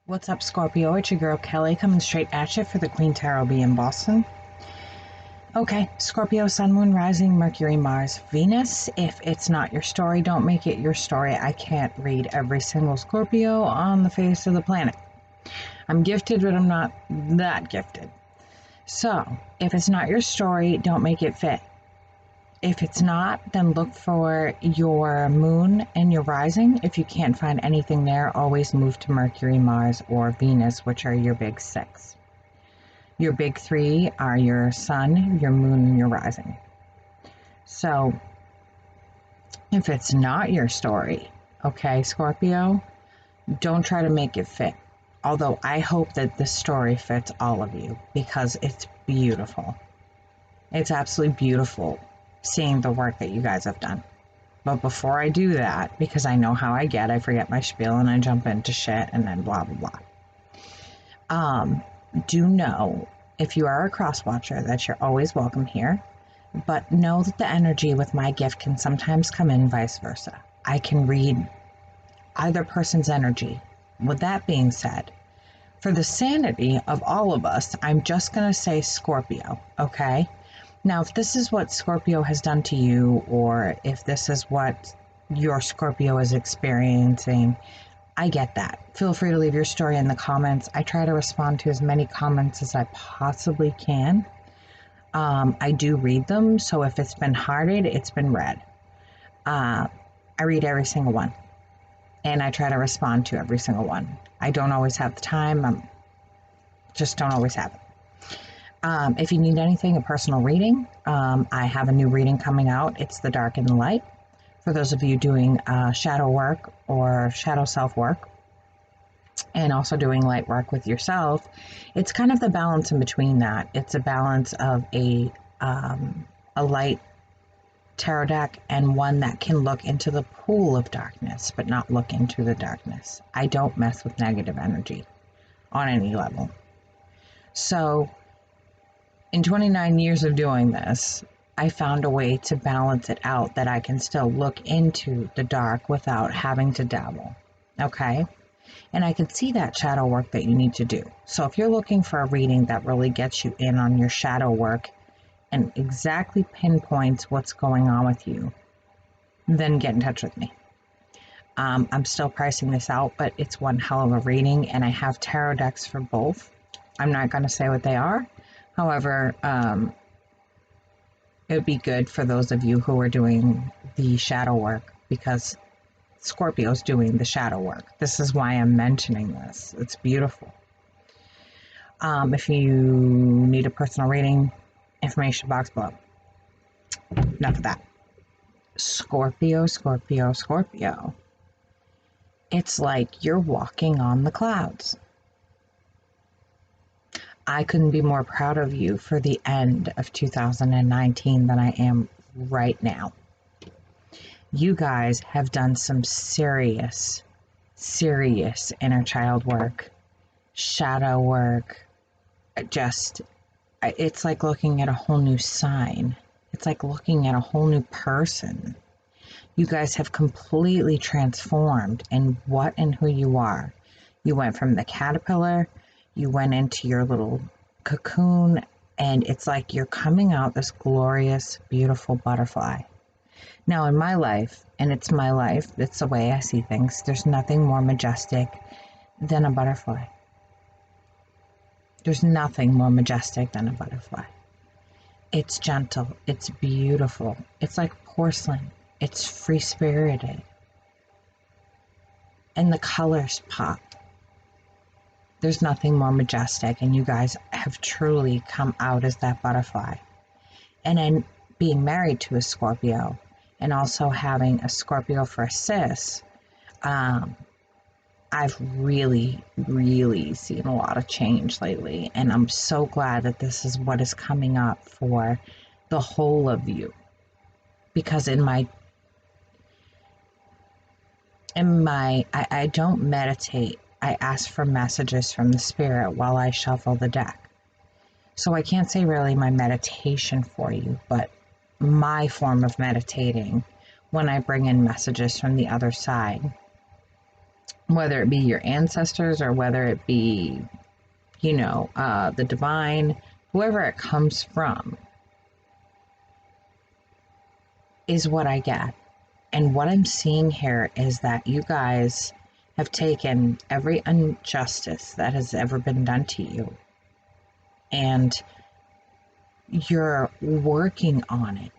What's up, Scorpio? It's your girl Kelly coming straight at you for the Queen Tarot B in Boston. Okay, Scorpio, Sun, Moon, Rising, Mercury, Mars, Venus. If it's not your story, don't make it your story. I can't read every single Scorpio on the face of the planet. I'm gifted, but I'm not that gifted. So, if it's not your story, don't make it fit. If it's not, then look for your moon and your rising. If you can't find anything there, always move to Mercury, Mars, or Venus, which are your big six. Your big three are your sun, your moon, and your rising. So if it's not your story, okay, Scorpio, don't try to make it fit. Although I hope that this story fits all of you because it's beautiful. It's absolutely beautiful seeing the work that you guys have done. But before I do that, because I know how I get, I forget my spiel and I jump into shit and then blah, blah, blah. Do know, if you are a cross watcher, that you're always welcome here. But know that the energy with my gift can sometimes come in vice versa. I can read either person's energy. With that being said, for the sanity of all of us, I'm just going to say Scorpio, okay? Now, if this is what Scorpio has done to you, or if this is what your Scorpio is experiencing, I get that. Feel free to leave your story in the comments. I try to respond to as many comments as I possibly can. I do read them, so if it's been hearted, it's been read. I read every single one, and I try to respond to every single one. I don't always have the time. Just don't always have it. If you need anything, a personal reading, I have a new reading coming out. It's The Dark and the Light. For those of you doing shadow work or shadow self work, and also doing light work with yourself, it's kind of the balance in between that. It's a balance of a light tarot deck and one that can look into the pool of darkness, but not look into the darkness. I don't mess with negative energy on any level. So, in 29 years of doing this, I found a way to balance it out that I can still look into the dark without having to dabble, okay? And I can see that shadow work that you need to do. So if you're looking for a reading that really gets you in on your shadow work and exactly pinpoints what's going on with you, then get in touch with me. I'm still pricing this out, but it's one hell of a reading, and I have tarot decks for both. I'm not going to say what they are. However, it would be good for those of you who are doing the shadow work, because Scorpio's doing the shadow work. This is why I'm mentioning this. It's beautiful. If you need a personal reading, information box below. Enough of that. Scorpio, Scorpio, Scorpio. It's like you're walking on the clouds. I couldn't be more proud of you for the end of 2019 than I am right now. You guys have done some serious inner child work, shadow work. It's like looking at a whole new sign. It's like looking at a whole new person. You guys have completely transformed in what and who you are. You went from the caterpillar, you went into your little cocoon, and it's like you're coming out this glorious, beautiful butterfly. Now, in my life, and it's my life, it's the way I see things, there's nothing more majestic than a butterfly. There's nothing more majestic than a butterfly. It's gentle, it's beautiful, it's like porcelain, it's free-spirited, and the colors pop. There's nothing more majestic, and you guys have truly come out as that butterfly. And then being married to a Scorpio, and also having a Scorpio for a sis, I've really seen a lot of change lately, and I'm so glad that this is what is coming up for the whole of you. Because I don't meditate. I ask for messages from the spirit while I shuffle the deck. So I can't say really my meditation for you, but my form of meditating when I bring in messages from the other side whether it be your ancestors or whether it be, the divine, whoever it comes from, is what I get. And what I'm seeing here is that you guys have taken every injustice that has ever been done to you, and you're working on it.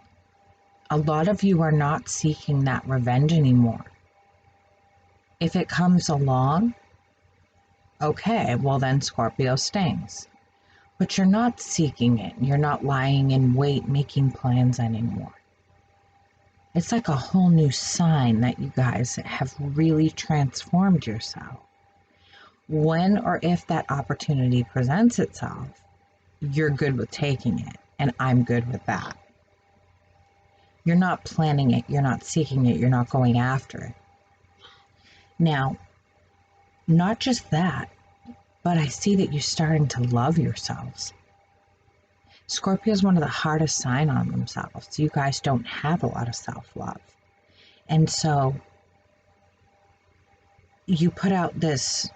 A lot of you are not seeking that revenge anymore. If it comes along, okay, well then Scorpio stings. But you're not seeking it. You're not lying in wait, making plans anymore. It's like a whole new sign that you guys have really transformed yourself. When or if that opportunity presents itself, you're good with taking it, and I'm good with that. You're not planning it, you're not seeking it, you're not going after it. Now, not just that, but I see that you're starting to love yourselves. Scorpio is one of the hardest sign on themselves. You guys don't have a lot of self-love. And so you put out this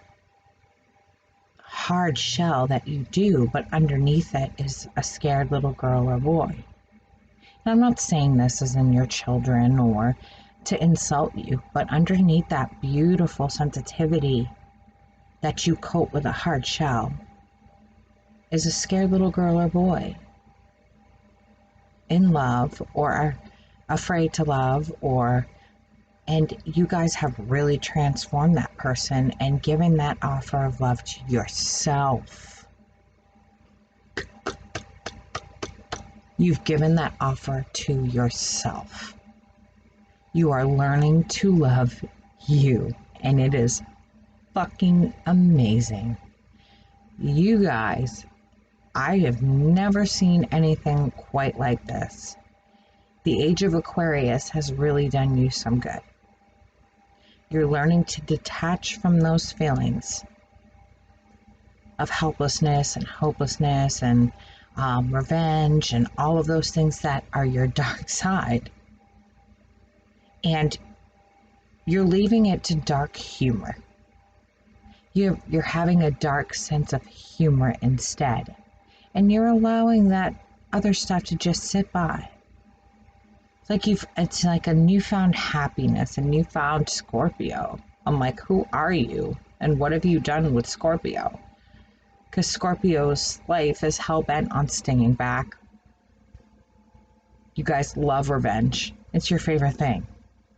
hard shell that you do, but underneath it is a scared little girl or boy. And I'm not saying this as in your children or to insult you, but underneath that beautiful sensitivity that you coat with a hard shell is a scared little girl or boy in love or afraid to love, and you guys have really transformed that person and given that offer of love to yourself. You've given that offer to yourself. You are learning to love you, and it is fucking amazing. You guys, I have never seen anything quite like this. The age of Aquarius has really done you some good. You're learning to detach from those feelings of helplessness and hopelessness and revenge and all of those things that are your dark side. And you're leaving it to dark humor. You're having a dark sense of humor instead. And you're allowing that other stuff to just sit by. It's like a newfound happiness, a newfound Scorpio. I'm like, who are you? And what have you done with Scorpio? Because Scorpio's life is hell-bent on stinging back. You guys love revenge. It's your favorite thing.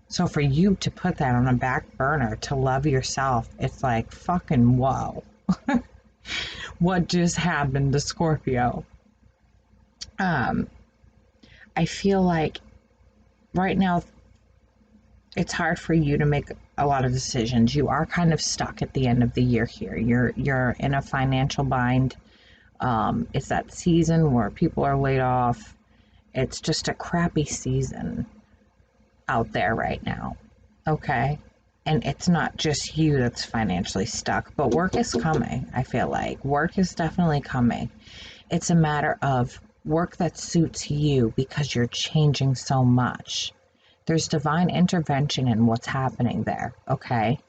So for you to put that on a back burner to love yourself, it's like fucking whoa. What just happened to Scorpio? I feel like right now it's hard for you to make a lot of decisions. You are kind of stuck at the end of the year here. You're in a financial bind. It's that season where people are laid off. It's just a crappy season out there right now. Okay? And it's not just you that's financially stuck, but work is coming. I feel like work is definitely coming. It's a matter of work that suits you because you're changing so much. There's divine intervention in what's happening there, okay?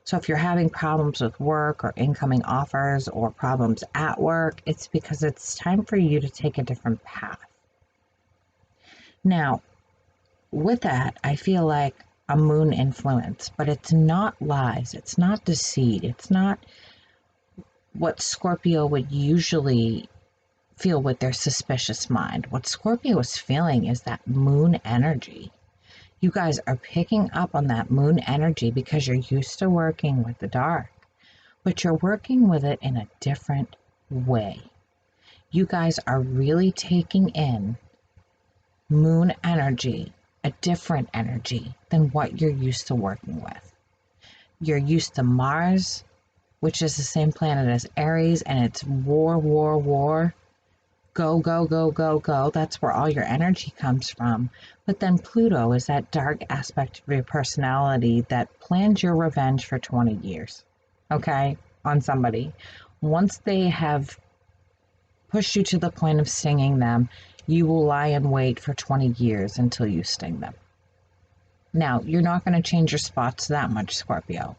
So if you're having problems with work or incoming offers or problems at work, it's because it's time for you to take a different path. Now, with that, I feel like a moon influence, but it's not lies, it's not deceit, it's not what Scorpio would usually feel with their suspicious mind. What Scorpio is feeling is that moon energy. You guys are picking up on that moon energy because you're used to working with the dark, but you're working with it in a different way. You guys are really taking in moon energy, a different energy than what you're used to working with. You're used to Mars, which is the same planet as Aries, and it's war, war, war. Go, go, go, go, go. That's where all your energy comes from. But then Pluto is that dark aspect of your personality that plans your revenge for 20 years, okay, on somebody. Once they have pushed you to the point of stinging them, you will lie in wait for 20 years until you sting them. Now, you're not going to change your spots that much, Scorpio,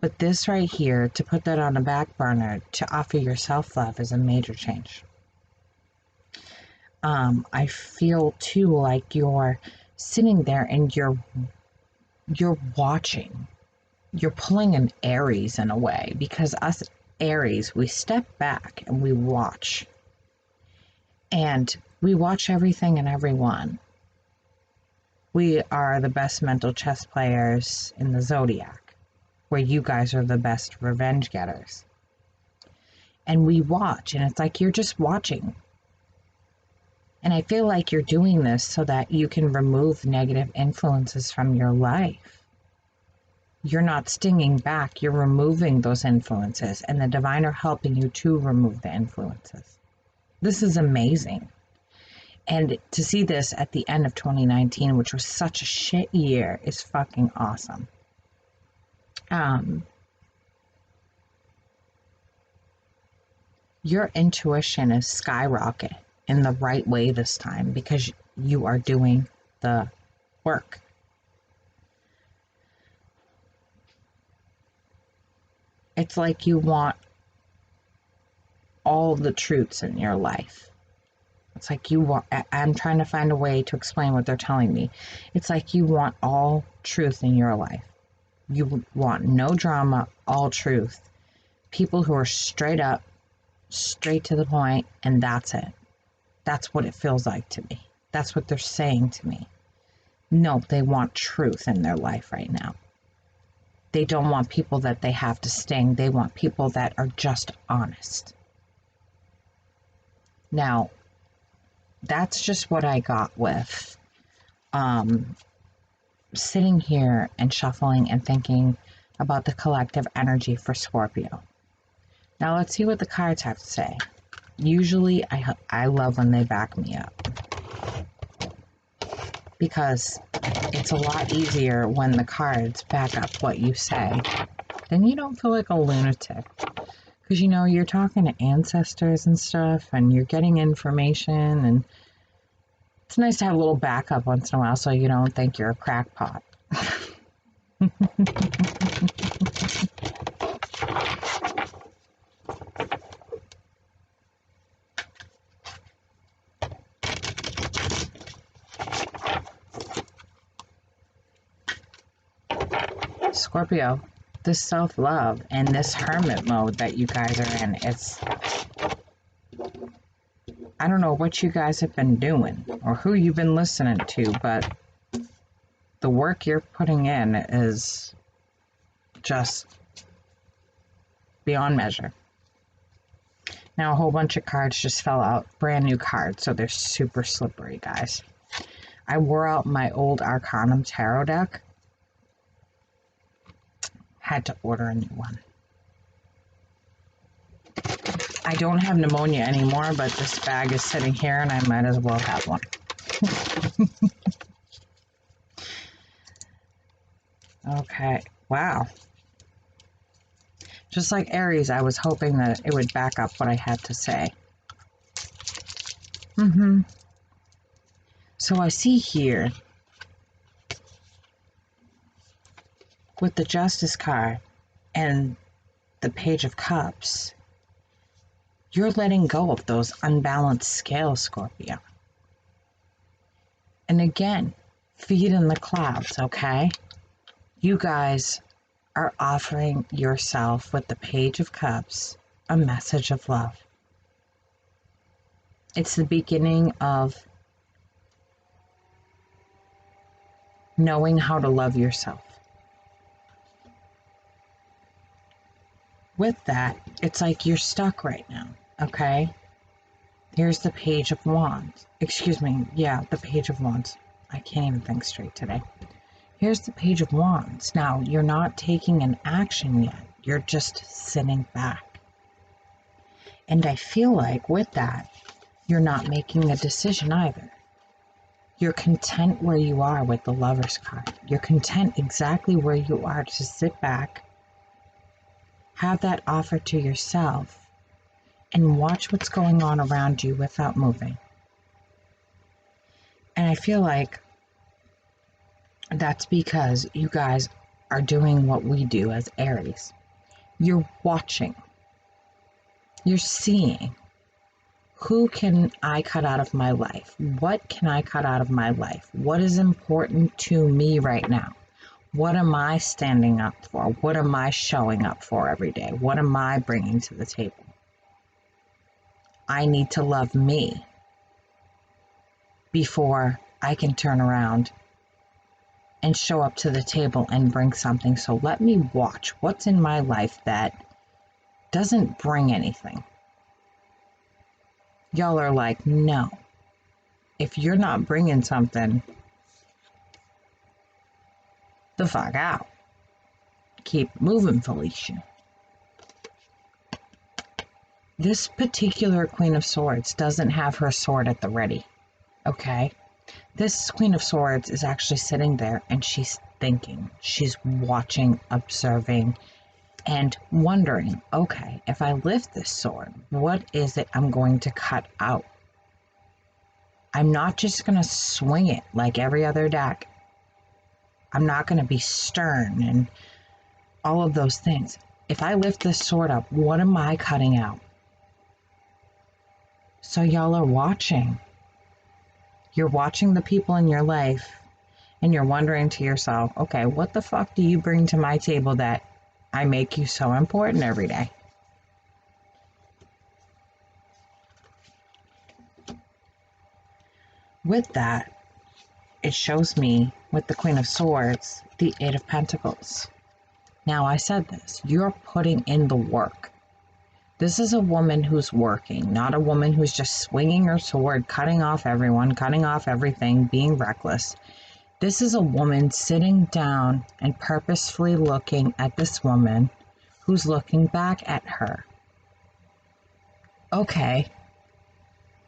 But this right here, to put that on a back burner, to offer your self-love is a major change. I feel too like you're sitting there and you're watching. You're pulling an Aries in a way, because us Aries, we step back and we watch. And we watch everything and everyone. We are the best mental chess players in the zodiac, where you guys are the best revenge getters. And we watch, and it's like you're just watching. And I feel like you're doing this so that you can remove negative influences from your life. You're not stinging back, you're removing those influences, and the divine are helping you to remove the influences. This is amazing. And to see this at the end of 2019, which was such a shit year, is fucking awesome. Your intuition is skyrocket in the right way this time, because you are doing the work. It's like you want all the truths in your life. It's like you want, I'm trying to find a way to explain what they're telling me. It's like you want all truth in your life. You want no drama, all truth. People who are straight up, straight to the point, and that's it. That's what it feels like to me. That's what they're saying to me. No, they want truth in their life right now. They don't want people that they have to sting. They want people that are just honest. Now, that's just what I got with sitting here and shuffling and thinking about the collective energy for Scorpio. Now let's see what the cards have to say. Usually I love when they back me up, because it's a lot easier when the cards back up what you say. Then you don't feel like a lunatic, because you know you're talking to ancestors and stuff, and you're getting information, and it's nice to have a little backup once in a while so you don't think you're a crackpot. Scorpio, this self-love and this hermit mode that you guys are in, it's, I don't know what you guys have been doing or who you've been listening to, but the work you're putting in is just beyond measure. Now a whole bunch of cards just fell out, brand new cards, so they're super slippery, guys. I wore out my old Arcanum Tarot deck. Had to order a new one. I don't have pneumonia anymore, but this bag is sitting here and I might as well have one. Okay, wow. Just like Aries, I was hoping that it would back up what I had to say. So I see here, with the Justice card and the Page of Cups, you're letting go of those unbalanced scales, Scorpio. And again, feet in the clouds, okay? You guys are offering yourself with the Page of Cups a message of love. It's the beginning of knowing how to love yourself. With that, it's like you're stuck right now, okay? Here's the Page of Wands. Excuse me, yeah, the Page of Wands. I can't even think straight today. Here's the Page of Wands. Now, you're not taking an action yet. You're just sitting back. And I feel like with that, you're not making a decision either. You're content where you are with the Lover's card. You're content exactly where you are to sit back, have that offer to yourself, and watch what's going on around you without moving. And I feel like that's because you guys are doing what we do as Aries. You're watching. You're seeing. Who can I cut out of my life? What can I cut out of my life? What is important to me right now? What am I standing up for? What am I showing up for every day? What am I bringing to the table? I need to love me before I can turn around and show up to the table and bring something. So let me watch what's in my life that doesn't bring anything. Y'all are like, no. If you're not bringing something, the fuck out. Keep moving, Felicia. This particular Queen of Swords doesn't have her sword at the ready, okay? This Queen of Swords is actually sitting there and she's thinking. She's watching, observing, and wondering, okay, if I lift this sword, what is it I'm going to cut out? I'm not just going to swing it like every other deck. I'm not going to be stern and all of those things. If I lift this sword up, what am I cutting out? So y'all are watching. You're watching the people in your life and you're wondering to yourself, okay, what the fuck do you bring to my table that I make you so important every day? With that, it shows me with the Queen of Swords, the Eight of Pentacles. Now, I said this, you're putting in the work. This is a woman who's working, not a woman who's just swinging her sword, cutting off everyone, cutting off everything, being reckless. This is a woman sitting down and purposefully looking at this woman who's looking back at her. Okay,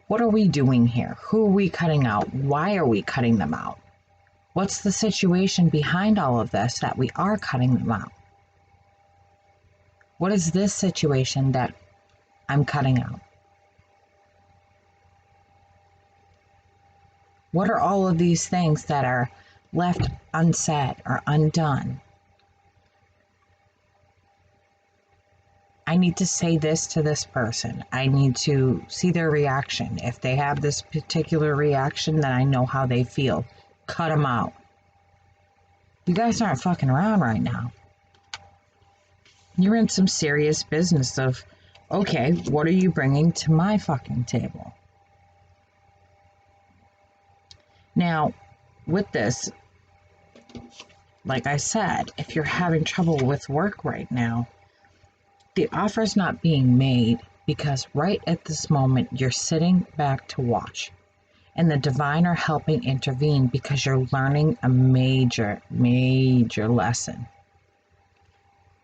what are we doing here? Who are we cutting out? Why are we cutting them out? What's the situation behind all of this that we are cutting them out? What is this situation that I'm cutting out? What are all of these things that are left unsaid or undone? I need to say this to this person. I need to see their reaction. If they have this particular reaction, then I know how they feel. Cut them out. You guys aren't fucking around right now. You're in some serious business of, okay, what are you bringing to my fucking table? Now, with this, like I said, if you're having trouble with work right now, the offer's not being made because right at this moment, you're sitting back to watch. And the divine are helping intervene because you're learning a major, major lesson.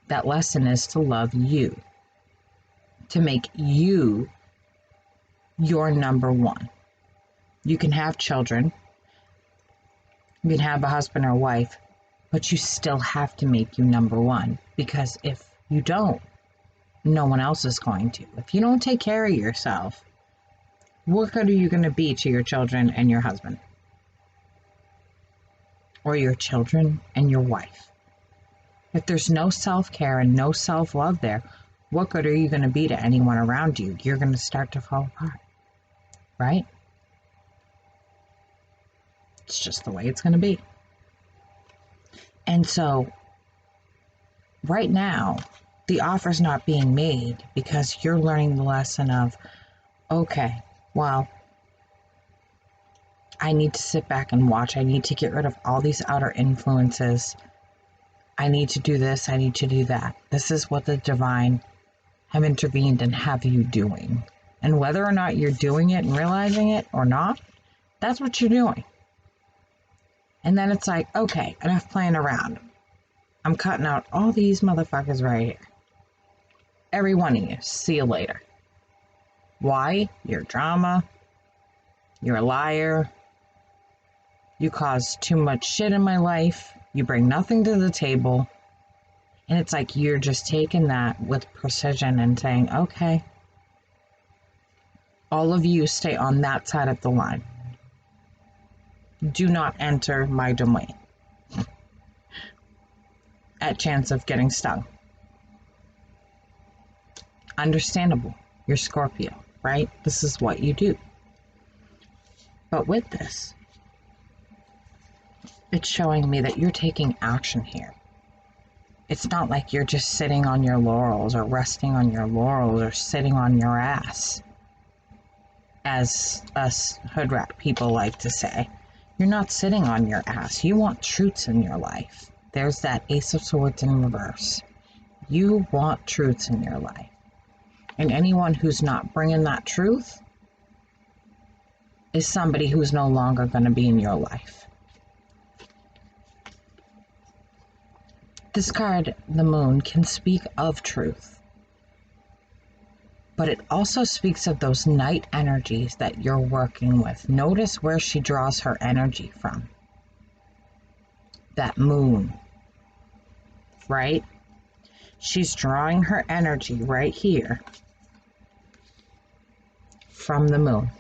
That lesson is to love you, to make you your number one. You can have children, you can have a husband or wife, but you still have to make you number one, because if you don't, no one else is going to. If you don't take care of yourself, what good are you going to be to your children and your husband? Or your children and your wife? If there's no self-care and no self-love there, what good are you going to be to anyone around you? You're going to start to fall apart, right? It's just the way it's going to be. And so, right now, the offer's not being made because you're learning the lesson of, okay, well, I need to sit back and watch. I need to get rid of all these outer influences. I need to do this. I need to do that. This is what the divine have intervened and have you doing. And whether or not you're doing it and realizing it or not, that's what you're doing. And then it's like, okay, enough playing around. I'm cutting out all these motherfuckers right here. Every one of you. See you later. Why? You're drama. You're a liar. You cause too much shit in my life. You bring nothing to the table. And it's like you're just taking that with precision and saying, okay, all of you stay on that side of the line. Do not enter my domain. at chance of getting stung. Understandable. You're Scorpio, right? This is what you do. But with this, it's showing me that you're taking action here. It's not like you're just sitting on your laurels or resting on your laurels or sitting on your ass, as us hood rat people like to say. You're not sitting on your ass. You want truths in your life. There's that Ace of Swords in reverse. You want truths in your life. And anyone who's not bringing that truth is somebody who's no longer going to be in your life. This card, the Moon, can speak of truth, but it also speaks of those night energies that you're working with. Notice where she draws her energy from. That moon, right? She's drawing her energy right here from the moon.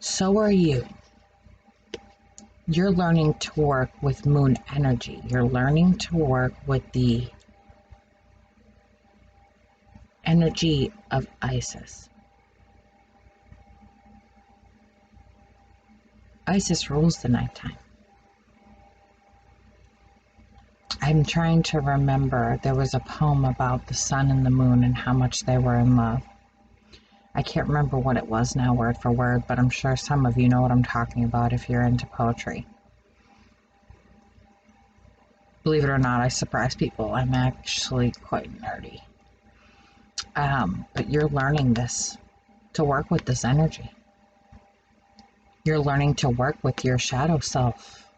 So are you. You're learning to work with moon energy. You're learning to work with the energy of Isis. Isis rules the nighttime. I'm trying to remember, there was a poem about the sun and the moon and how much they were in love. I can't remember what it was now word for word, but I'm sure some of you know what I'm talking about if you're into poetry. Believe it or not, I surprise people. I'm actually quite nerdy. But you're learning this, to work with this energy. You're learning to work with your shadow self.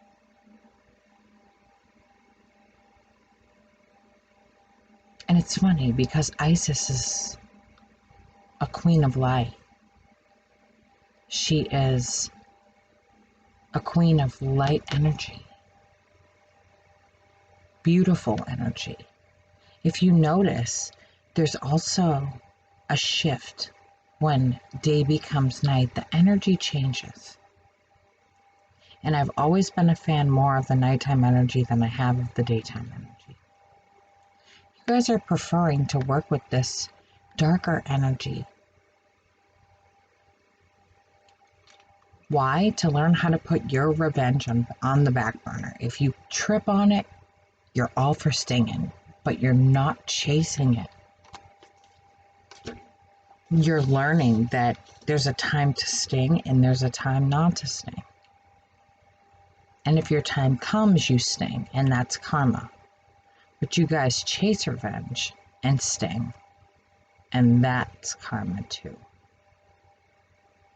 And it's funny because Isis is a queen of light. She is a queen of light energy. Beautiful energy. If you notice, there's also a shift when day becomes night. The energy changes. And I've always been a fan more of the nighttime energy than I have of the daytime energy. You guys are preferring to work with this darker energy. Why? To learn how to put your revenge on the back burner. If you trip on it, you're all for stinging, but you're not chasing it. You're learning that there's a time to sting and there's a time not to sting. And if your time comes, you sting, and that's karma. But you guys chase revenge and sting, and that's karma too.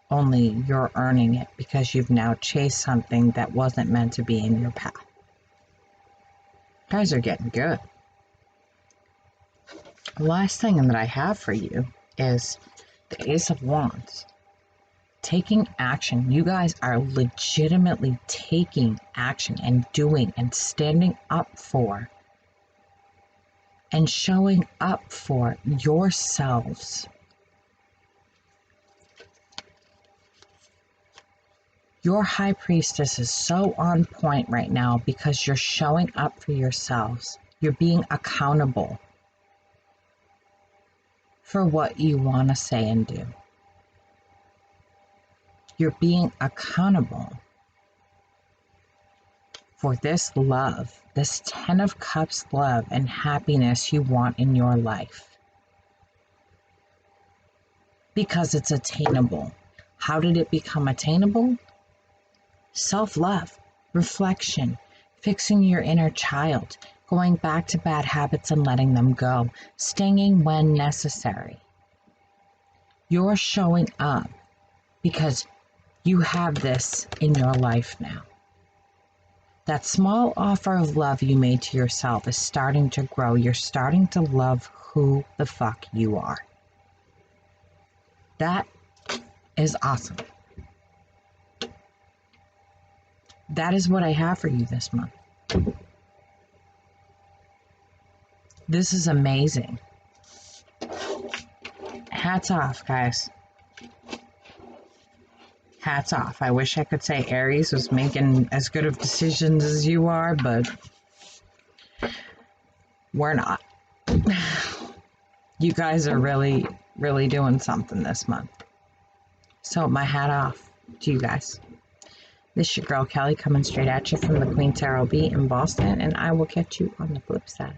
Only you're earning it because you've now chased something that wasn't meant to be in your path. You guys are getting good. The last thing that I have for you is the Ace of Wands. Taking action. You guys are legitimately taking action and doing and standing up for and showing up for yourselves. Your High Priestess is so on point right now because you're showing up for yourselves. You're being accountable for what you want to say and do. You're being accountable for this love, this 10 of Cups love and happiness you want in your life. Because it's attainable. How did it become attainable? Self-love, reflection, fixing your inner child, going back to bad habits and letting them go, stinging when necessary. You're showing up because you have this in your life now. That small offer of love you made to yourself is starting to grow. You're starting to love who the fuck you are. That is awesome. That is what I have for you this month. This is amazing. Hats off, guys. hats off. I wish I could say Aries was making as good of decisions as you are, but we're not. You guys are really, really doing something this month. So my hat off to you guys. This is your girl Kelly coming straight at you from the Queen Tarot B in Boston, and I will catch you on the flip side.